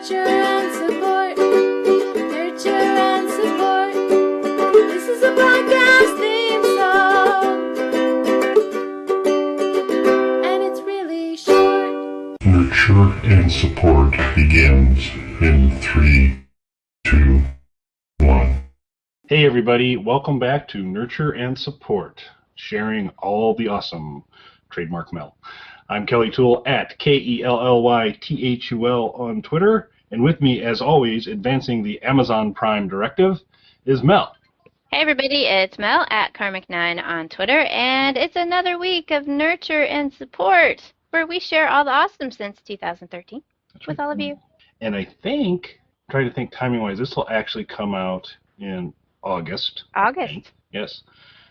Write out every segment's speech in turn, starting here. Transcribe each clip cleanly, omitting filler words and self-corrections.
Nurture and support. Nurture and support. This is a podcast theme song. And it's really short. Nurture and support begins in 3, 2, 1. Hey everybody, welcome back to Nurture and Support, sharing all the awesome, trademark Mel. I'm Kelly Toole at KELLYTHUL on Twitter, and with me, as always, advancing the Amazon Prime Directive, is Mel. Hey everybody, it's Mel at Karmic9 on Twitter, and it's another week of Nurture and Support, where we share all the awesome since 2013 with all of you. And I think, trying to think timing-wise, this will actually come out in August. August. Yes.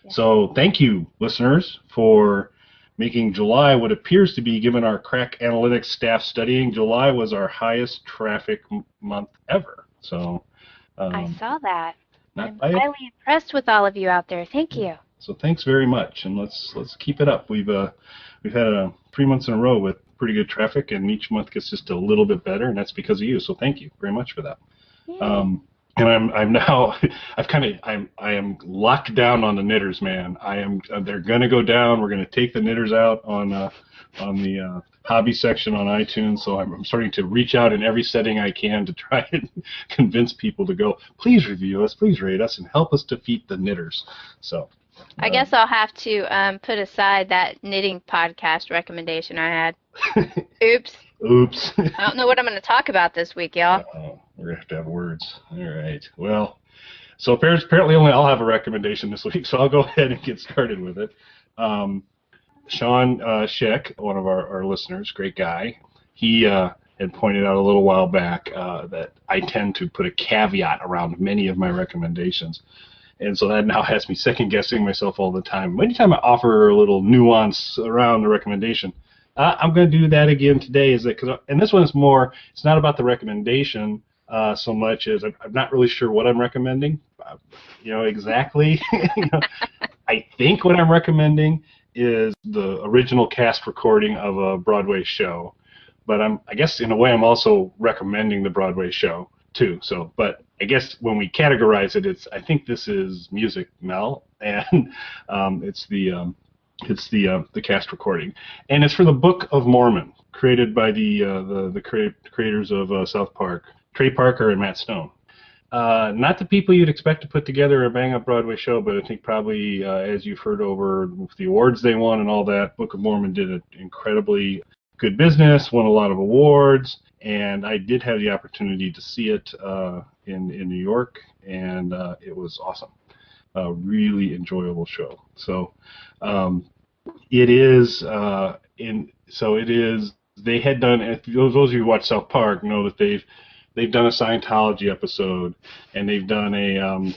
Yeah. So thank you, listeners, for making July what appears to be, given our crack analytics staff studying, July was our highest traffic month ever. So I saw that. I'm highly impressed with all of you out there. Thank you. So thanks very much, and let's keep it up. We've had 3 months in a row with pretty good traffic, and each month gets just a little bit better, and that's because of you. So thank you very much for that. Yeah. And I am locked down on the knitters, man. They're gonna go down. We're gonna take the knitters out on the hobby section on iTunes. So I'm starting to reach out in every setting I can to try and convince people to go. Please review us, please rate us, and help us defeat the knitters. So. I guess I'll have to put aside that knitting podcast recommendation I had. Oops. I don't know what I'm going to talk about this week, y'all. We're going to have words. All right. Well, so apparently only I'll have a recommendation this week, so I'll go ahead and get started with it. Sean Sheck, one of our listeners, great guy, he had pointed out a little while back that I tend to put a caveat around many of my recommendations. And so that now has me second-guessing myself all the time. Anytime I offer a little nuance around the recommendation, I'm going to do that again today. And this one's more, it's not about the recommendation so much as I'm not really sure what I'm recommending, exactly. I think what I'm recommending is the original cast recording of a Broadway show. But I guess in a way I'm also recommending the Broadway show too. So, but I guess when we categorize it, I think this is music, Mel, and it's the cast recording, and it's for the Book of Mormon, created by the creators of South Park, Trey Parker and Matt Stone. Not the people you'd expect to put together a bang-up Broadway show, but I think probably as you've heard over the awards they won and all that, Book of Mormon did an incredibly good business, won a lot of awards, and I did have the opportunity to see it in New York, and it was awesome. A really enjoyable show. So it is. They had done. Those of you who watch South Park know that they've done a Scientology episode, and they've done a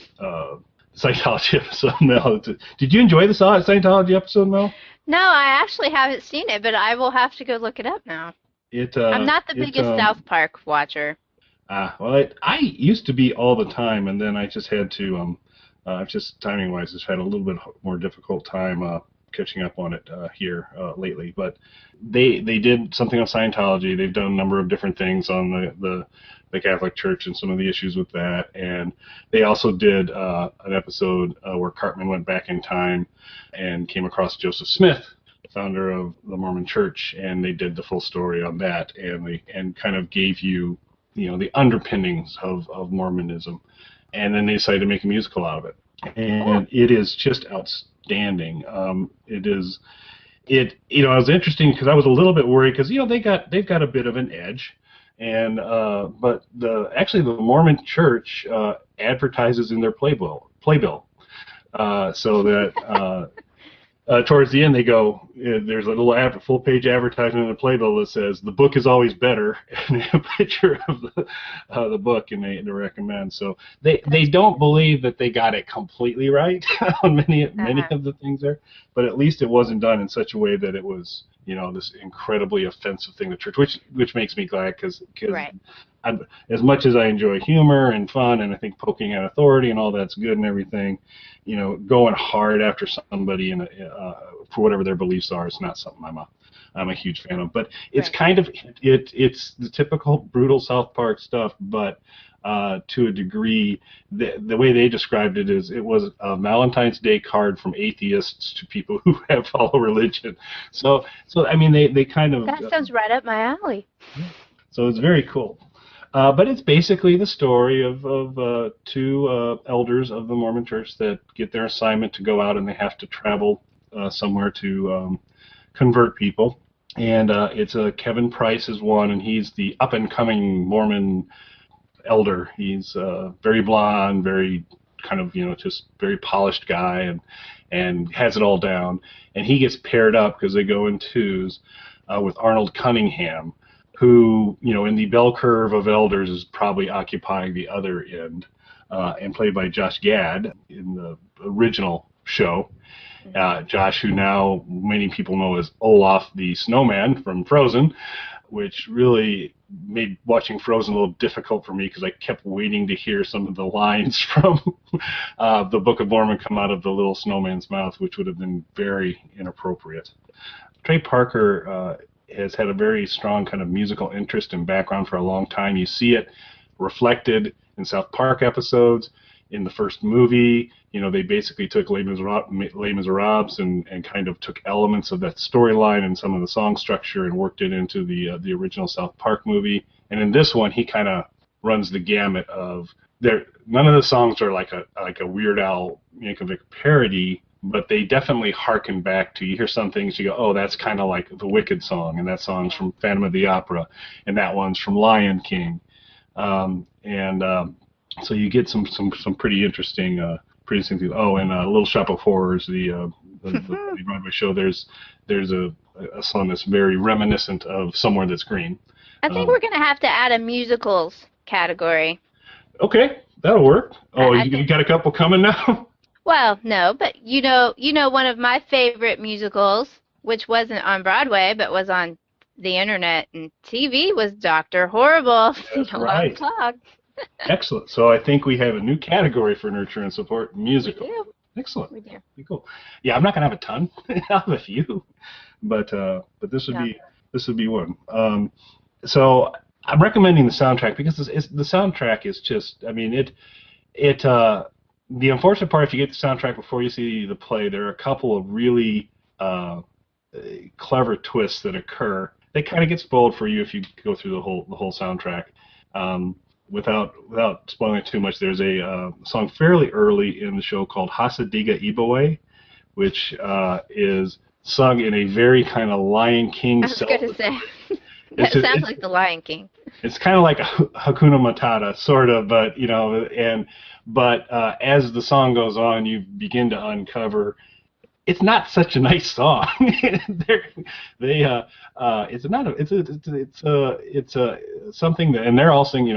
Scientology episode. Mel, did you enjoy the Scientology episode, Mel? No, I actually haven't seen it, but I will have to go look it up now. I'm not the biggest South Park watcher. Well, I used to be all the time, and then I just had to. Just timing-wise, just had a little bit more difficult time catching up on it here lately. But they did something on Scientology. They've done a number of different things on the Catholic Church and some of the issues with that. And they also did an episode where Cartman went back in time and came across Joseph Smith, founder of the Mormon Church, and they did the full story on that and kind of gave you the underpinnings of Mormonism. And then they decided to make a musical out of it, and it is just outstanding. It was interesting because I was a little bit worried because they've got a bit of an edge, and but the Mormon Church advertises in their playbill, so that. Towards the end, they go, there's a little full-page advertisement in the playbill that says, the book is always better, and a picture of the book, and they recommend. So they don't believe that they got it completely right on many of the things there, but at least it wasn't done in such a way that it was, this incredibly offensive thing to church, which makes me glad because right. As much as I enjoy humor and fun, and I think poking at authority and all that's good and everything, going hard after somebody for whatever their beliefs are is not something I'm a huge fan of. But it's Right. kind of it's the typical brutal South Park stuff, but to a degree, the way they described it is it was a Valentine's Day card from atheists to people who have follow religion. So I mean, they kind of That sounds right up my alley. so it's very cool. But it's basically the story of two elders of the Mormon Church that get their assignment to go out and they have to travel somewhere to convert people. And it's Kevin Price is one, and he's the up-and-coming Mormon elder. He's very blonde, very kind of, just very polished guy, and has it all down. And he gets paired up because they go in twos with Arnold Cunningham, who, in the bell curve of elders is probably occupying the other end, and played by Josh Gad in the original show. Josh, who now many people know as Olaf the Snowman from Frozen, which really made watching Frozen a little difficult for me because I kept waiting to hear some of the lines from the Book of Mormon come out of the little snowman's mouth, which would have been very inappropriate. Trey Parker has had a very strong kind of musical interest and background for a long time. You see it reflected in South Park episodes. In the first movie, they basically took Les Miserables and kind of took elements of that storyline and some of the song structure and worked it into the original South Park movie. And in this one, he kind of runs the gamut of none of the songs are like a Weird Al Yankovic parody, but they definitely harken back to, you hear some things, you go, oh, that's kind of like the Wicked song, and that song's from Phantom of the Opera, and that one's from Lion King. So you get some pretty interesting things. Oh, and Little Shop of Horrors, the Broadway show. There's a song that's very reminiscent of Somewhere That's Green. I think we're going to have to add a musicals category. Okay, that'll work. Oh, I you think- got a couple coming now? Well, no, but you know one of my favorite musicals, which wasn't on Broadway but was on the internet and TV, was Dr. Horrible. That's Alarm right. Clock. Excellent. So I think we have a new category for Nurture and Support, musical. We do. Excellent. We do. Pretty cool. Yeah, I'm not gonna have a ton. I'll have a few, but this would be one. So I'm recommending the soundtrack because the soundtrack is just. I mean, the unfortunate part, if you get the soundtrack before you see the play, there are a couple of really clever twists that occur. They kind of get spoiled for you if you go through the whole soundtrack. Without spoiling too much, there's a song fairly early in the show called Hasadiga Ibowe, which is sung in a very kind of Lion King I was going to say, that sounds like the Lion King. It's kind of like a Hakuna Matata, sort of, but but as the song goes on, you begin to uncover it's not such a nice song. It's something that, and they're all singing.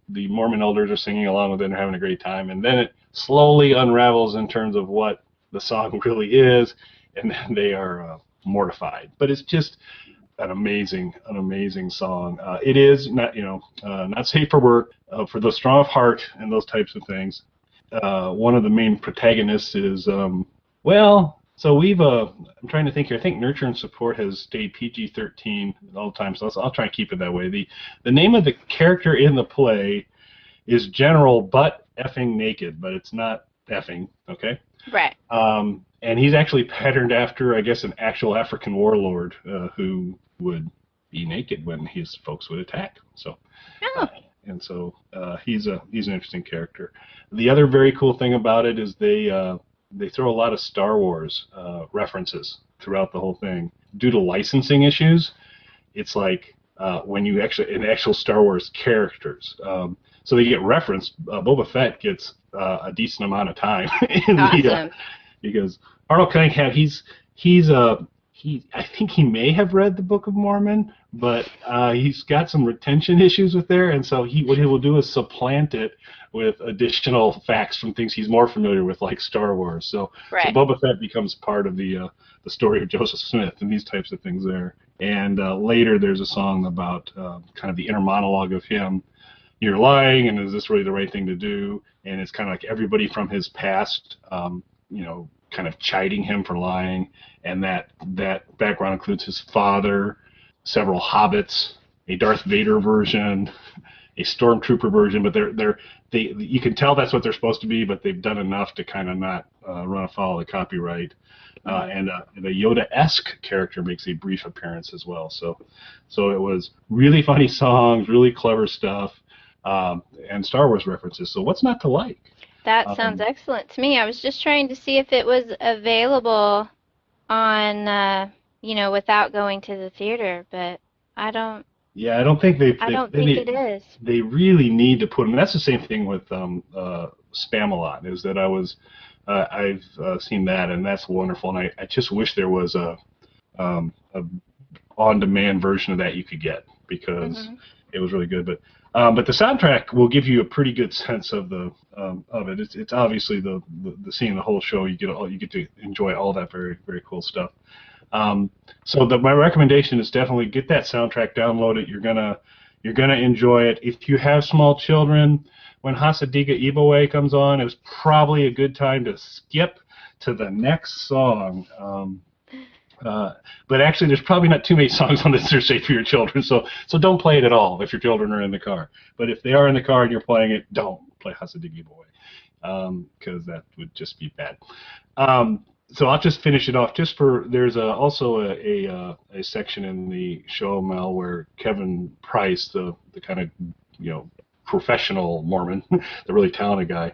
The Mormon elders are singing along with it and having a great time, and then it slowly unravels in terms of what the song really is, and then they are mortified. But it's just an amazing song. It is not not safe for work for the strong of heart and those types of things. One of the main protagonists is So I'm trying to think here. I think Nurture and Support has stayed PG-13 all the time, so I'll try and keep it that way. The name of the character in the play is General Butt Effing Naked, but it's not effing, okay? Right. And he's actually patterned after, I guess, an actual African warlord who would be naked when his folks would attack. So, he's an interesting character. The other very cool thing about it is they throw a lot of Star Wars references throughout the whole thing. Due to licensing issues, it's like when you actual Star Wars characters. So they get referenced. Boba Fett gets a decent amount of time in because Arnold Cunningham, I think he may have read the Book of Mormon, but he's got some retention issues with there, and so what he will do is supplant it with additional facts from things he's more familiar with, like Star Wars. So Boba Fett becomes part of the story of Joseph Smith and these types of things there. And later there's a song about kind of the inner monologue of him. You're lying, and is this really the right thing to do? And it's kind of like everybody from his past, kind of chiding him for lying, and that background includes his father, several hobbits, a Darth Vader version, a stormtrooper version, but they you can tell that's what they're supposed to be, but they've done enough to kind of not run afoul of the copyright. And a Yoda-esque character makes a brief appearance as well. So it was really funny songs, really clever stuff, and Star Wars references. So what's not to like? That sounds excellent to me. I was just trying to see if it was available on, without going to the theater, but I don't. Yeah, I don't think I don't think it is. They really need to put them. And that's the same thing with Spamalot. Is that I've seen that, and that's wonderful. And I just wish there was a on-demand version of that you could get, because it was really good. But the soundtrack will give you a pretty good sense of it. It's obviously the seeing the whole show, you get to enjoy all that very, very cool stuff. So my recommendation is definitely get that soundtrack, download it. You're gonna enjoy it. If you have small children, when Hasadiga Ibowe comes on, it's probably a good time to skip to the next song. But actually, there's probably not too many songs on this that are safe for your children, so don't play it at all if your children are in the car. But if they are in the car and you're playing it, don't play Hasadiga Ibowe, because that would just be bad. So I'll just finish it off. There's also a section in the show, Mel, where Kevin Price, the kind of professional Mormon, the really talented guy,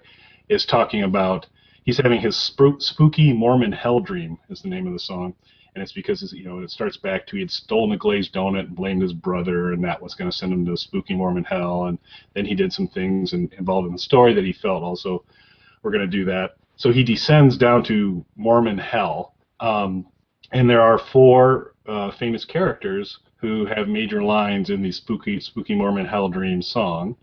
is talking about he's having his spooky Mormon hell dream is the name of the song, and it's because it starts back to he had stolen a glazed donut and blamed his brother, and that was going to send him to spooky Mormon hell, and then he did some things involved in the story that he felt also were going to do that. So he descends down to Mormon hell, and there are 4 famous characters who have major lines in the spooky Mormon hell dream song,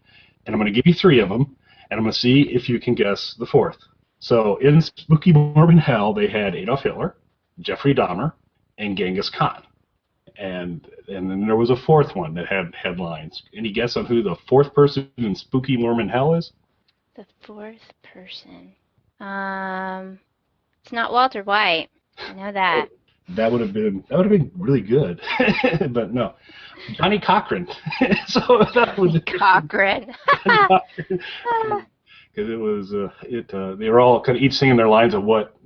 and I'm going to give you 3 of them, and I'm going to see if you can guess the 4th. So in spooky Mormon hell, they had Adolf Hitler, Jeffrey Dahmer, and Genghis Khan, and then there was a 4th one that had headlines. Any guess on who the 4th person in spooky Mormon hell is? The 4th person. It's not Walter White. I know that. That would have been really good, but no, Johnny Cochran. So that was Cochran. Because it was they were all kind of each singing their lines of what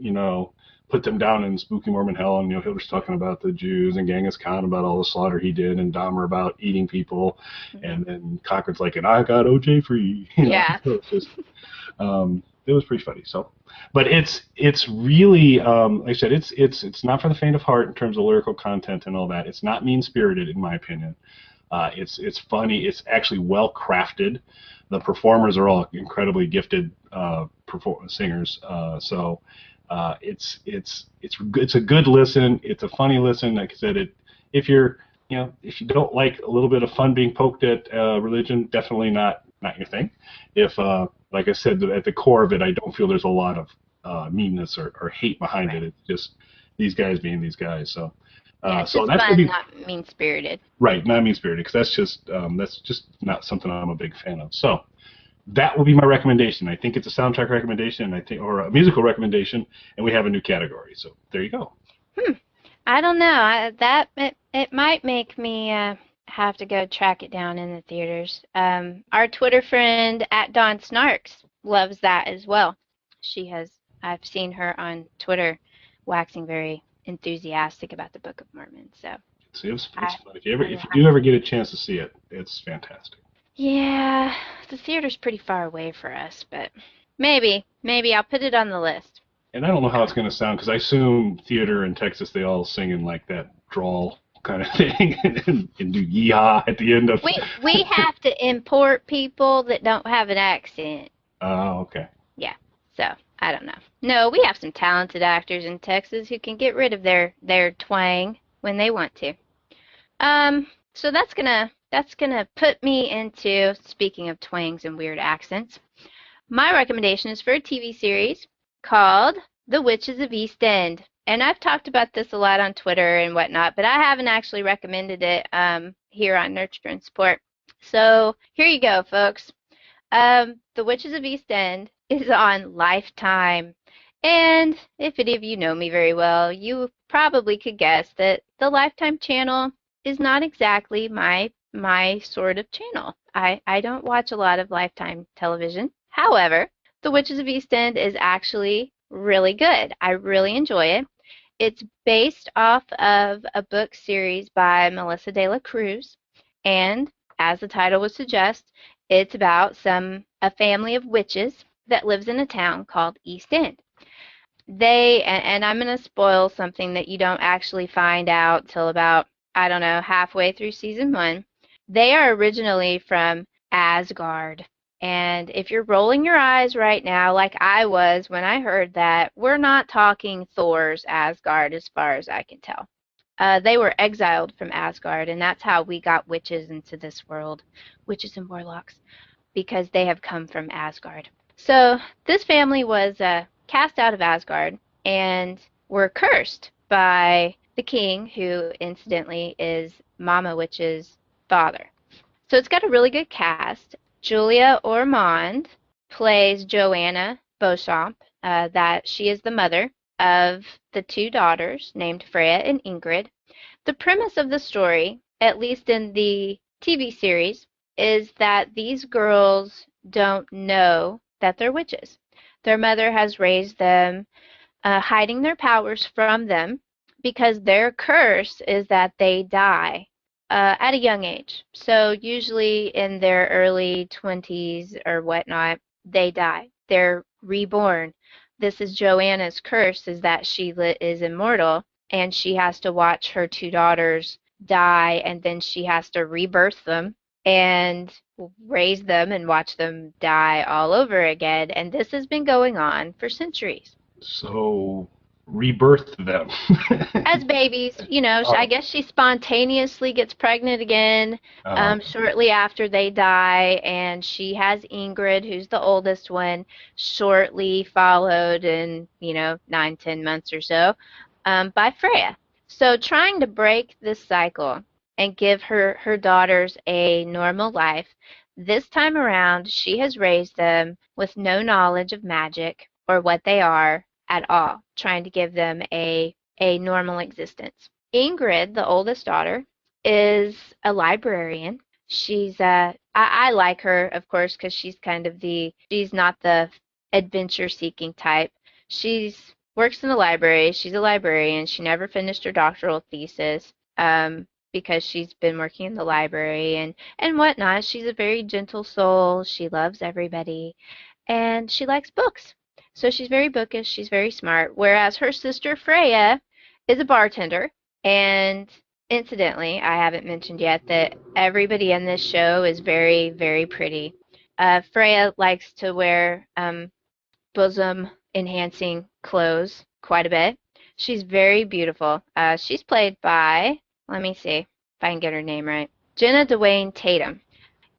put them down in spooky Mormon hell, and Hitler's talking about the Jews, and Genghis Khan about all the slaughter he did, and Dahmer about eating people, and then Cochran's like, and I got OJ free. Yeah. So it's just, it was pretty funny. So, but it's really like I said, it's not for the faint of heart in terms of lyrical content and all that. It's not mean spirited in my opinion. It's funny. It's actually well crafted. The performers are all incredibly gifted singers. So it's a good listen. It's a funny listen. Like I said, if you don't like a little bit of fun being poked at religion, definitely not your thing. If like I said, at the core of it, I don't feel there's a lot of meanness or hate behind it. It's just these guys being these guys. So so that's fun, not mean-spirited. Right, not mean-spirited, because that's just not something I'm a big fan of. So that will be my recommendation. I think it's a soundtrack recommendation, or a musical recommendation, and we have a new category. So there you go. I don't know. It might make me have to go track it down in the theaters. Our Twitter friend @DawnSnarks loves that as well. I've seen her on Twitter waxing very enthusiastic about the Book of Mormon. So it's fun. If you do ever get a chance to see it, it's fantastic. Yeah, the theater's pretty far away for us, but maybe I'll put it on the list. And I don't know how it's going to sound, because I assume theater in Texas, they all sing in like that drawl kind of thing and do yeehaw at the end of. We have to import people that don't have an accent. Oh, okay. Yeah, so I don't know. No, we have some talented actors in Texas who can get rid of their twang when they want to. So that's gonna put me into, speaking of twangs and weird accents, my recommendation is for a TV series called The Witches of East End. And I've talked about this a lot on Twitter and whatnot, but I haven't actually recommended it here on Nurture and Support. So here you go, folks. The Witches of East End is on Lifetime. And if any of you know me very well, you probably could guess that the Lifetime channel is not exactly my sort of channel. I don't watch a lot of Lifetime television. However, The Witches of East End is actually really good. I really enjoy it. It's based off of a book series by Melissa de la Cruz, and as the title would suggest, it's about a family of witches that lives in a town called East End. And I'm going to spoil something that you don't actually find out till about, I don't know, halfway through season 1. They are originally from Asgard. And if you're rolling your eyes right now, like I was when I heard that, we're not talking Thor's Asgard as far as I can tell. They were exiled from Asgard, and that's how we got witches into this world, witches and warlocks, because they have come from Asgard. So this family was cast out of Asgard and were cursed by the king, who incidentally is Mama Witch's father. So it's got a really good cast. Julia Ormond plays Joanna Beauchamp, that she is the mother of the 2 daughters named Freya and Ingrid. The premise of the story, at least in the TV series, is that these girls don't know that they're witches. Their mother has raised them, hiding their powers from them, because their curse is that they die at a young age. So usually in their early 20s or whatnot, they die. They're reborn. This is Joanna's curse, is that she is immortal, and she has to watch her 2 daughters die, and then she has to rebirth them and raise them and watch them die all over again. And this has been going on for centuries. So rebirth them. As babies, I guess she spontaneously gets pregnant again shortly after they die, and she has Ingrid, who's the oldest one, shortly followed in, 9, 10 months or so, by Freya. So trying to break this cycle and give her daughters a normal life, this time around she has raised them with no knowledge of magic or what they are at all, trying to give them a normal existence. Ingrid, the oldest daughter, is a librarian. I like her, of course, because she's she's not the adventure-seeking type. She's works in the library. She's a librarian. She never finished her doctoral thesis, because she's been working in the library and whatnot. She's a very gentle soul. She loves everybody, and she likes books. So she's very bookish, she's very smart, whereas her sister Freya is a bartender. And incidentally, I haven't mentioned yet that everybody in this show is very, very pretty. Freya likes to wear bosom enhancing clothes quite a bit. She's very beautiful. She's played by, let me see if I can get her name right, Jenna Dwayne Tatum.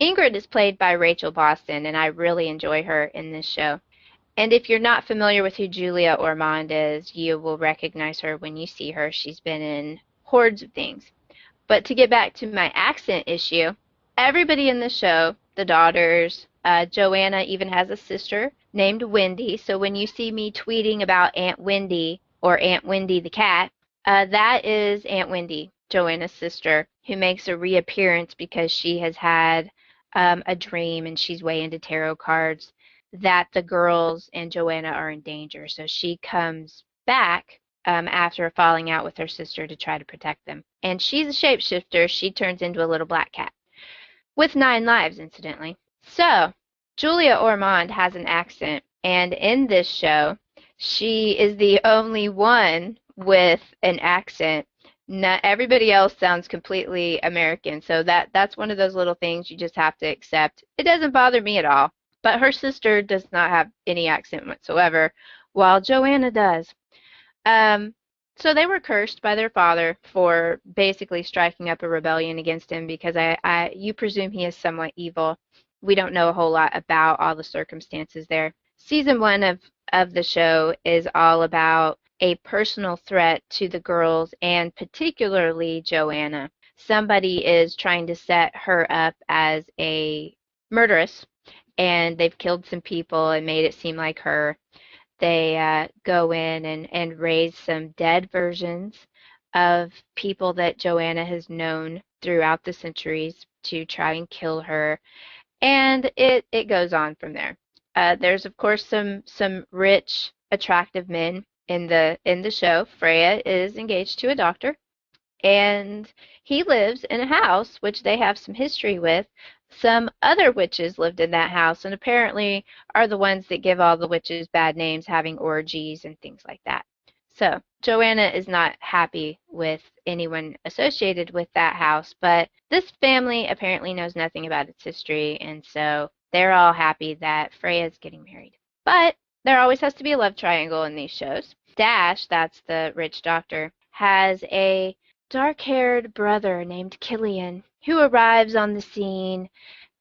Ingrid is played by Rachel Boston, and I really enjoy her in this show. And if you're not familiar with who Julia Ormond is, you will recognize her when you see her. She's been in hordes of things. But to get back to my accent issue, everybody in the show, the daughters, Joanna even has a sister named Wendy. So when you see me tweeting about Aunt Wendy or Aunt Wendy the cat, that is Aunt Wendy, Joanna's sister, who makes a reappearance because she has had a dream, and she's way into tarot cards, that the girls and Joanna are in danger. So she comes back after a falling out with her sister to try to protect them. And she's a shapeshifter. She turns into a little black cat with 9 lives, incidentally. So Julia Ormond has an accent, and in this show, she is the only one with an accent. Not everybody else sounds completely American. So that's one of those little things you just have to accept. It doesn't bother me at all. But her sister does not have any accent whatsoever, while Joanna does. So they were cursed by their father for basically striking up a rebellion against him, because you presume he is somewhat evil. We don't know a whole lot about all the circumstances there. Season 1 of the show is all about a personal threat to the girls, and particularly Joanna. Somebody is trying to set her up as a murderess, and they've killed some people and made it seem like her. they go in and raise some dead versions of people that Joanna has known throughout the centuries to try and kill her, and it goes on from there. There's of course some rich, attractive men in the show. Freya is engaged to a doctor, and he lives in a house which they have some history with. Some other witches lived in that house and apparently are the ones that give all the witches bad names, having orgies and things like that. So Joanna is not happy with anyone associated with that house, but this family apparently knows nothing about its history, and so they're all happy that Freya's getting married. But there always has to be a love triangle in these shows. Dash, that's the rich doctor, has a dark-haired brother named Killian who arrives on the scene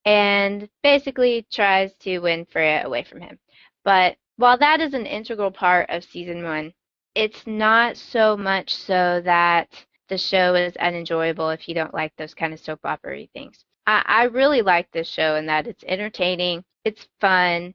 and basically tries to win Freya away from him. But while that is an integral part of season 1, it's not so much so that the show is unenjoyable if you don't like those kind of soap opera things. I really like this show in that it's entertaining, it's fun,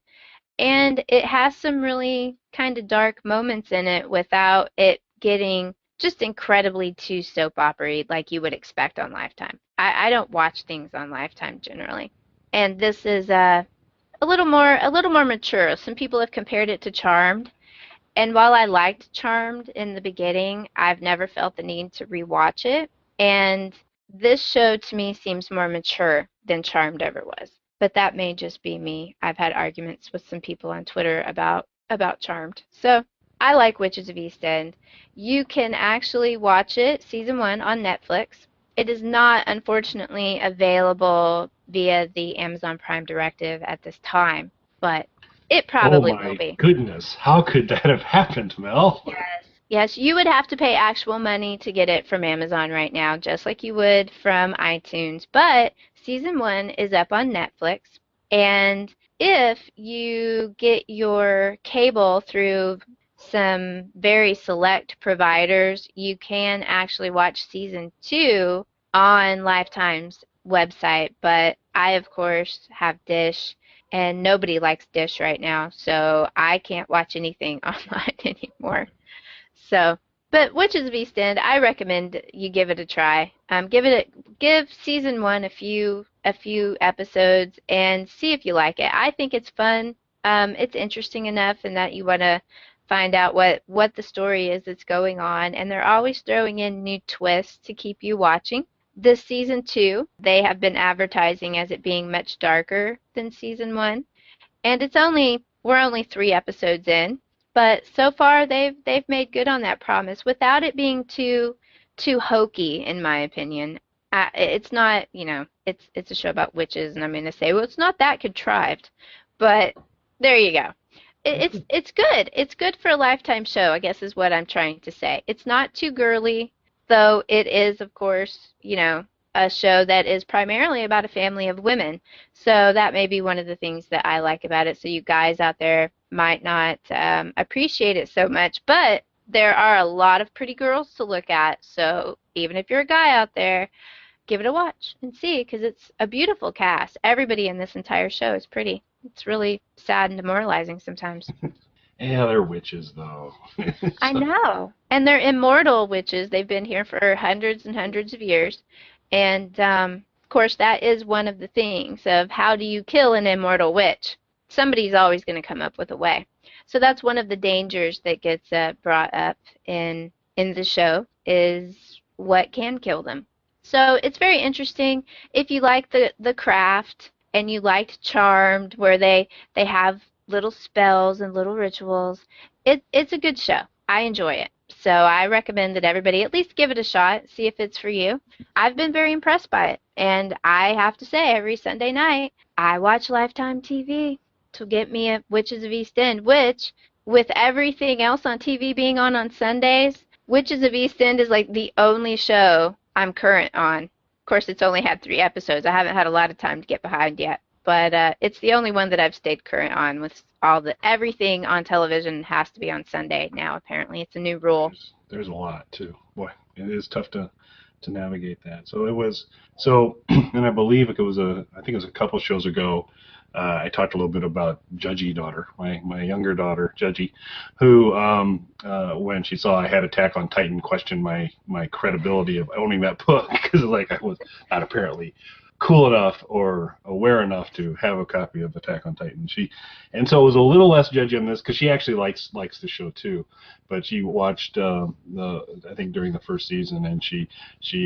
and it has some really kind of dark moments in it without it getting just incredibly too soap opera like you would expect on Lifetime. I don't watch things on Lifetime generally. And this is a little more mature. Some people have compared it to Charmed. And while I liked Charmed in the beginning, I've never felt the need to rewatch it. And this show to me seems more mature than Charmed ever was. But that may just be me. I've had arguments with some people on Twitter about Charmed. So I like Witches of East End. You can actually watch it, season 1, on Netflix. It is not, unfortunately, available via the Amazon Prime directive at this time, but it probably will be. Oh my goodness, how could that have happened, Mel? Yes, you would have to pay actual money to get it from Amazon right now, just like you would from iTunes. But season 1 is up on Netflix, and if you get your cable through some very select providers, you can actually watch season 2 on Lifetime's website. But I, of course, have Dish, and nobody likes Dish right now, so I can't watch anything online anymore. So, but Witches of East End, I recommend you give it a try. Give season 1 a few episodes and see if you like it. I think it's fun. It's interesting enough in that you want to find out what the story is that's going on, and they're always throwing in new twists to keep you watching. This season 2, they have been advertising as it being much darker than season 1, and we're only 3 episodes in. But so far, they've made good on that promise without it being too hokey, in my opinion. It's not, it's a show about witches, and I'm going to say, well, it's not that contrived, but there you go. It's good. It's good for a Lifetime show, I guess is what I'm trying to say. It's not too girly, though it is, of course, a show that is primarily about a family of women. So that may be one of the things that I like about it. So you guys out there might not appreciate it so much, but there are a lot of pretty girls to look at. So even if you're a guy out there, give it a watch and see, because it's a beautiful cast. Everybody in this entire show is pretty. It's really sad and demoralizing sometimes. Yeah, they're witches, though. I know. And they're immortal witches. They've been here for hundreds and hundreds of years. And, of course, that is one of the things of how do you kill an immortal witch? Somebody's always going to come up with a way. So that's one of the dangers that gets brought up in the show, is what can kill them. So it's very interesting. If you like the craft and you liked Charmed, where they have little spells and little rituals, it's a good show. I enjoy it. So I recommend that everybody at least give it a shot, see if it's for you. I've been very impressed by it. And I have to say, every Sunday night, I watch Lifetime TV to get me a Witches of East End, which, with everything else on TV being on Sundays, Witches of East End is like the only show I'm current on. Of course, it's only had 3 episodes. I haven't had a lot of time to get behind yet. But it's the only one that I've stayed current on, with everything on television has to be on Sunday now. Apparently, it's a new rule. There's a lot too. Boy, it is tough to navigate that. So and I believe I think it was a couple shows ago, I talked a little bit about Judgy daughter, my younger daughter, Judgy, who, when she saw I had Attack on Titan, questioned my credibility of owning that book because like I was not apparently cool enough or aware enough to have a copy of Attack on Titan. And so it was a little less judgy on this because she actually likes the show too, but she watched I think during the first season, and she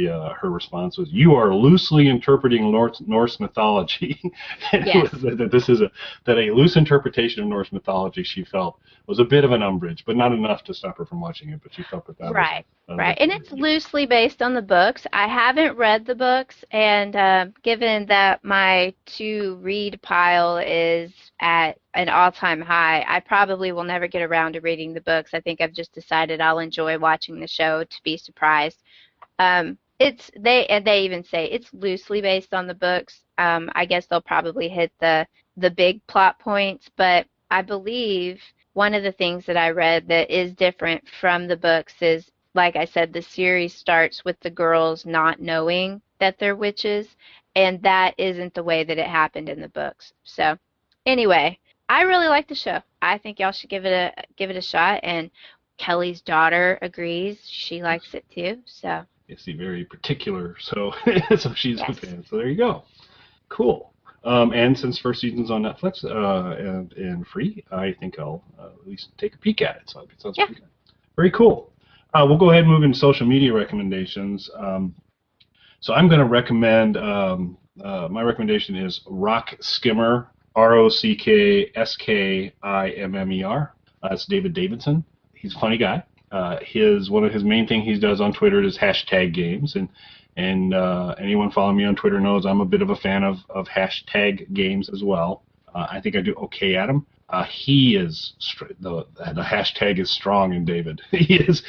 her response was, "You are loosely interpreting Norse mythology." And Yes. it was that a loose interpretation of Norse mythology she felt was a bit of an umbrage, but not enough to stop her from watching it. But she felt that Right. was Right. And it's loosely based on the books. I haven't read the books, and given that my to-read pile is at an all-time high, I probably will never get around to reading the books. I think I've just decided I'll enjoy watching the show to be surprised. They even say it's loosely based on the books. I guess they'll probably hit the big plot points, but I believe one of the things that I read that is different from the books is, like I said, the series starts with the girls not knowing that they're witches, and that isn't the way that it happened in the books. So, anyway, I really like the show. I think y'all should give it a shot, and Kelly's daughter agrees. She likes it too. So, Is he very particular? So so she's a yes. fan. So there you go. Cool. And since first season's on Netflix and free, I think I'll at least take a peek at it. So it sounds Yeah. pretty good. Very cool. We'll go ahead and move into social media recommendations. So I'm going to recommend, my recommendation is Rock Skimmer, RockSkimmer. It's David Davidson. He's a funny guy. One of his main thing he does on Twitter is hashtag games, and anyone following me on Twitter knows I'm a bit of a fan of hashtag games as well. I think I do okay at them. He is the hashtag is strong in David. He is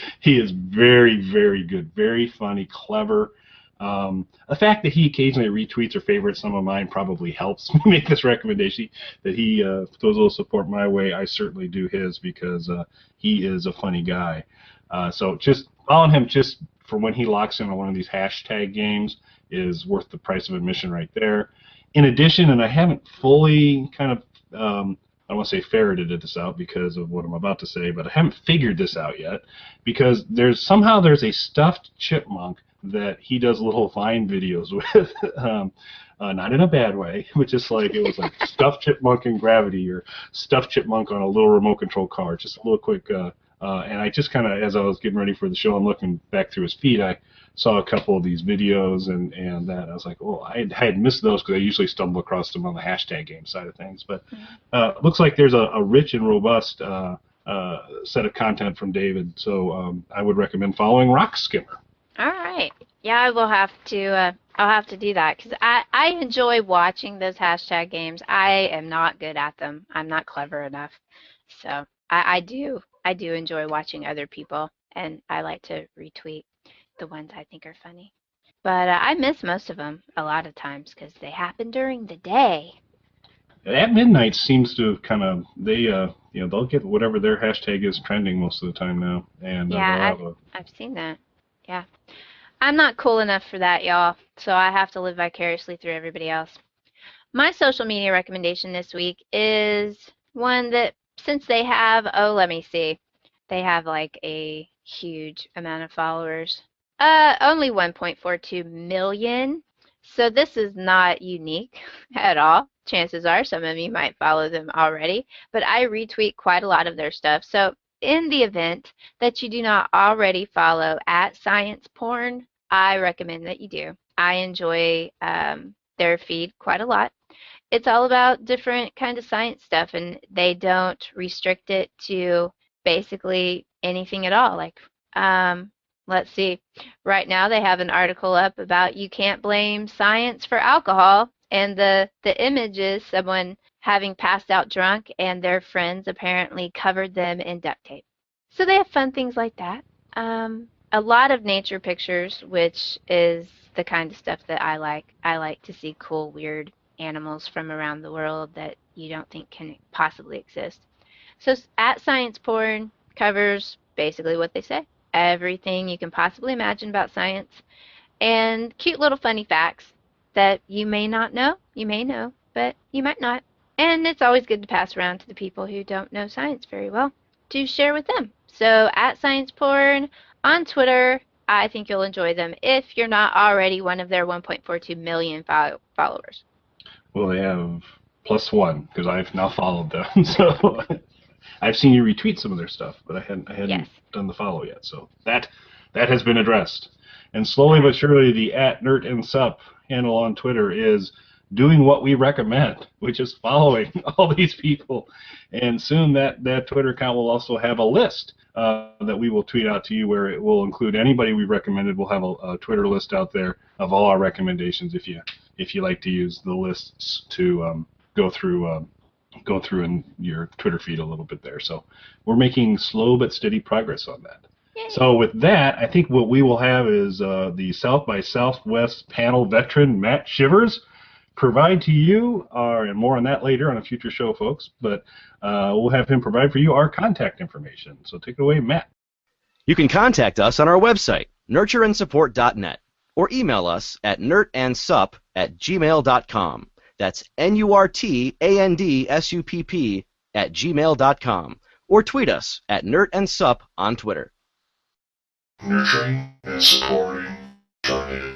very, very good, very funny, clever. The fact that he occasionally retweets or favorites some of mine probably helps me make this recommendation. That he throws a little support my way, I certainly do his, because he is a funny guy. So just following him just for when he locks in on one of these hashtag games is worth the price of admission right there. In addition, and I haven't fully kind of, I don't want to say ferreted this out because of what I'm about to say, but I haven't figured this out yet, because there's a stuffed chipmunk that he does little Vine videos with, not in a bad way, but just like it was like stuffed chipmunk in Gravity or stuffed chipmunk on a little remote control car, just a little quick. And I just kind of, as I was getting ready for the show, I'm looking back through his feed, I saw a couple of these videos, and that I was like, oh, I had missed those because I usually stumble across them on the hashtag game side of things. But looks like there's a rich and robust set of content from David, so I would recommend following Rock Skimmer. All right. Yeah, I will have to. I'll have to do that because I enjoy watching those hashtag games. I am not good at them. I'm not clever enough. So I do enjoy watching other people, and I like to retweet the ones I think are funny. But I miss most of them a lot of times because they happen during the day. At midnight seems to kind of they'll get whatever their hashtag is trending most of the time now, and Yeah, I've seen that. Yeah. I'm not cool enough for that, y'all, so I have to live vicariously through everybody else. My social media recommendation this week is one that, since they have, let me see, they have like a huge amount of followers. Only 1.42 million. So this is not unique at all. Chances are some of you might follow them already, but I retweet quite a lot of their stuff. So in the event that you do not already follow at Science Porn, I recommend that you do. I enjoy their feed quite a lot. It's all about different kind of science stuff, and they don't restrict it to basically anything at all. Like, let's see, right now they have an article up about you can't blame science for alcohol, and the image is someone having passed out drunk, and their friends apparently covered them in duct tape. So they have fun things like that. A lot of nature pictures, which is the kind of stuff that I like. I like to see cool, weird animals from around the world that you don't think can possibly exist. So at Science Porn covers basically what they say. Everything you can possibly imagine about science, and cute little funny facts that you may not know, you may know, but you might not. And it's always good to pass around to the people who don't know science very well to share with them. So at Science Porn on Twitter, I think you'll enjoy them if you're not already one of their 1.42 million followers. Well, they have +1 because I've now followed them. So I've seen you retweet some of their stuff, but I hadn't Yes. done the follow yet. So that has been addressed. And slowly but surely, the @NertandSup handle on Twitter is doing what we recommend, which is following all these people. And soon that Twitter account will also have a list that we will tweet out to you, where it will include anybody we recommended. We'll have a Twitter list out there of all our recommendations if you like to use the lists to go through in your Twitter feed a little bit there. So we're making slow but steady progress on that. Yay. So with that, I think what we will have is the South by Southwest panel veteran, Matt Shivers, provide to you, and more on that later on a future show, folks, but we'll have him provide for you our contact information. So take it away, Matt. You can contact us on our website, nurtureandsupport.net, or email us at nertandsupp@gmail.com. That's NURTANDSUPP@gmail.com, or tweet us at nertandsupp on Twitter. Nurturing and supporting Chardonnay.